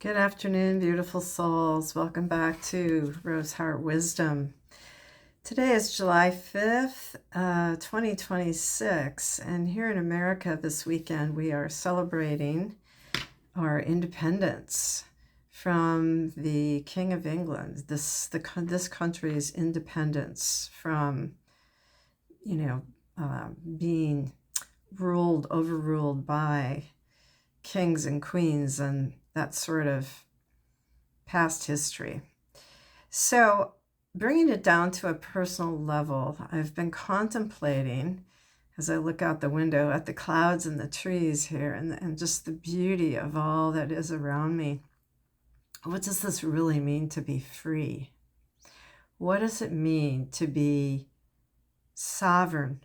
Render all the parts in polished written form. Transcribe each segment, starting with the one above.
Good afternoon, beautiful souls. Welcome back to Rose Heart Wisdom. Today is July 5th, 2026, and here in America this weekend we are celebrating our independence from the King of England, this country's independence from, being overruled by kings and queens and that sort of past history. So, bringing it down to a personal level, I've been contemplating as I look out the window at the clouds and the trees here and just the beauty of all that is around me. What does this really mean to be free? What does it mean to be sovereign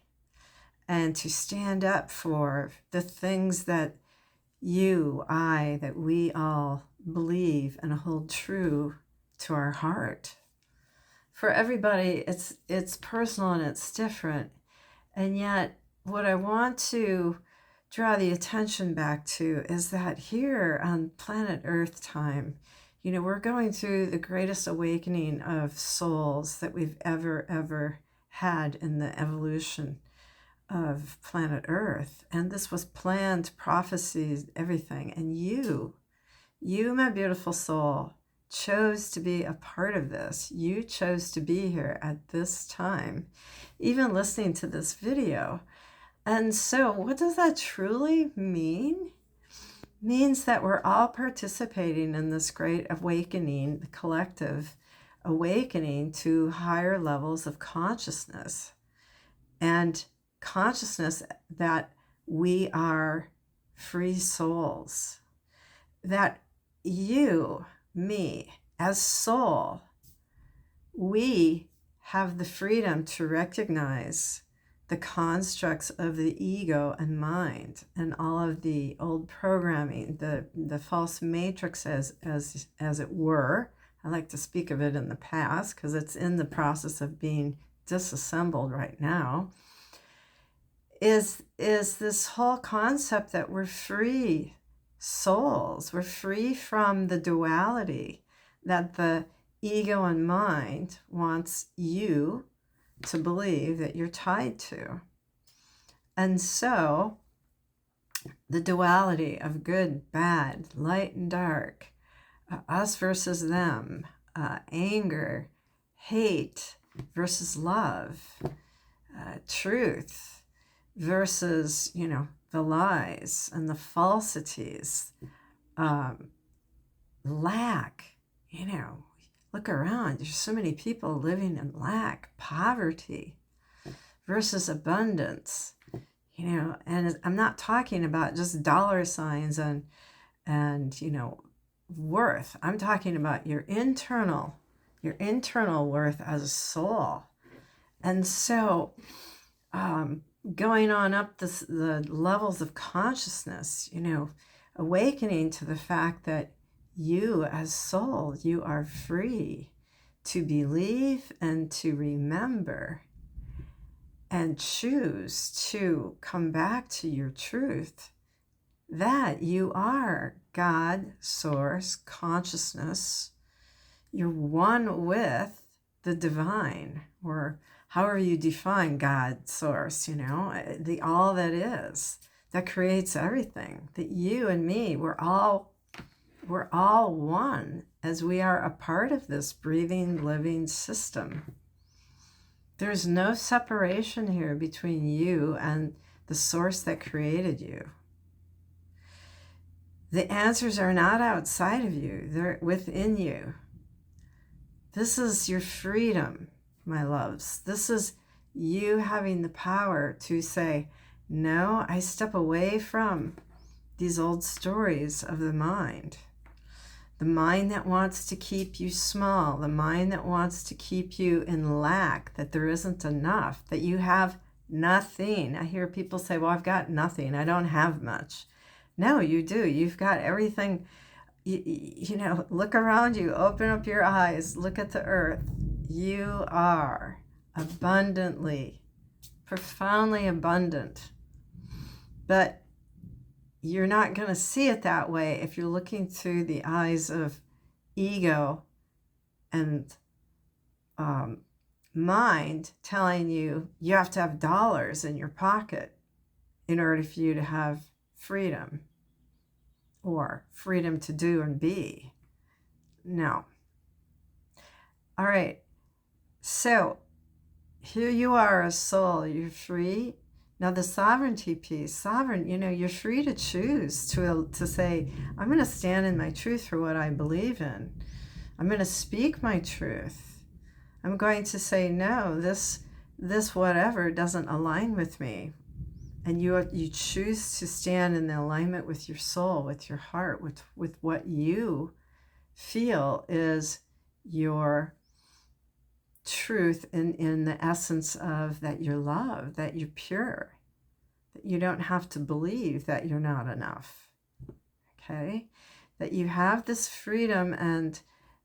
and to stand up for the things that that we all believe and hold true to our heart? For everybody, it's personal and it's different. And yet, what I want to draw the attention back to is that here on planet Earth time, we're going through the greatest awakening of souls that we've ever had in the evolution of planet Earth. And this was planned, prophecies, everything. And you, my beautiful soul, chose to be a part of this. You chose to be here at this time, even listening to this video. And so what does that truly mean? It means that we're all participating in this great awakening, the collective awakening to higher levels of consciousness. And consciousness that we are free souls, that you, me, as soul, we have the freedom to recognize the constructs of the ego and mind and all of the old programming, the false matrices, as it were. I like to speak of it in the past because it's in the process of being disassembled right now. Is this whole concept that we're free souls, we're free from the duality that the ego and mind wants you to believe that you're tied to. And so the duality of good, bad, light and dark, us versus them, anger, hate versus love, truth versus, the lies and the falsities, lack, look around. There's so many people living in lack, poverty versus abundance, and I'm not talking about just dollar signs and worth. I'm talking about your internal worth as a soul. And so, going on up the levels of consciousness, awakening to the fact that you as soul, you are free to believe and to remember and choose to come back to your truth, that you are God, source, consciousness. You're one with the divine, or however you define God, source, the all that is, that creates everything, that you and me, we're all one as we are a part of this breathing, living system. There's no separation here between you and the source that created you. The answers are not outside of you, they're within you. This is your freedom, my loves. This is you having the power to say, no, I step away from these old stories of the mind. The mind that wants to keep you small, the mind that wants to keep you in lack, that there isn't enough, that you have nothing. I hear people say, well, I've got nothing. I don't have much. No, you do. You've got everything. Look around you, open up your eyes, look at the earth. You are abundantly, profoundly abundant. But you're not going to see it that way if you're looking through the eyes of ego and mind telling you you have to have dollars in your pocket in order for you to have freedom or freedom to do and be. No. All right. So here you are, a soul. You're free. Now the sovereignty piece, sovereign, you're free to choose to say, I'm going to stand in my truth for what I believe in. I'm going to speak my truth. I'm going to say, no, this whatever doesn't align with me. And you choose to stand in the alignment with your soul, with your heart, with what you feel is your truth in the essence of that you're love, that you're pure, that you don't have to believe that you're not enough. Okay? That you have this freedom and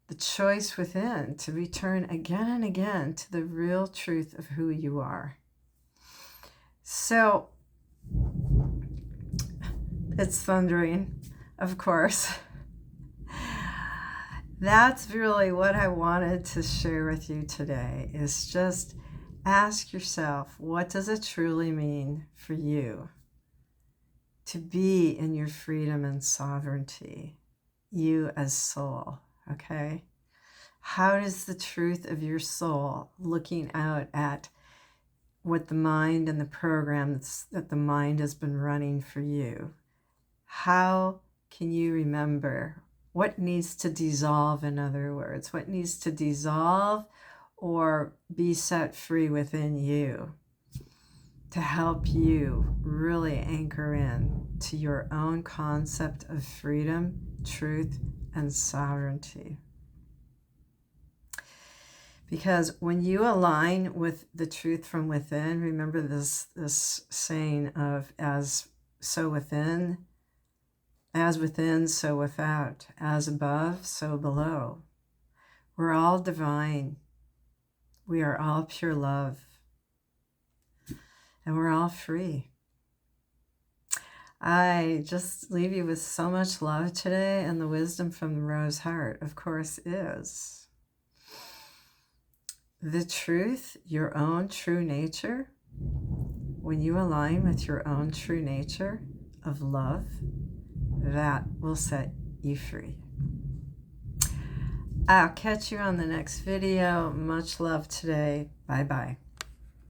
the choice within to return again and again to the real truth of who you are. So it's thundering, of course. That's really what I wanted to share with you today, is just ask yourself, what does it truly mean for you to be in your freedom and sovereignty, you as soul, okay? How does the truth of your soul, looking out at what the mind and the programs that the mind has been running for you, how can you remember what needs to dissolve? In other words, what needs to dissolve or be set free within you to help you really anchor in to your own concept of freedom, truth, and sovereignty. Because when you align with the truth from within, remember this saying of as within, so without, as above, so below. We're all divine. We are all pure love. And we're all free. I just leave you with so much love today, and the wisdom from the Rose Heart, of course, is the truth, your own true nature. When you align with your own true nature of love, that will set you free. I'll catch you on the next video. Much love today. Bye-bye.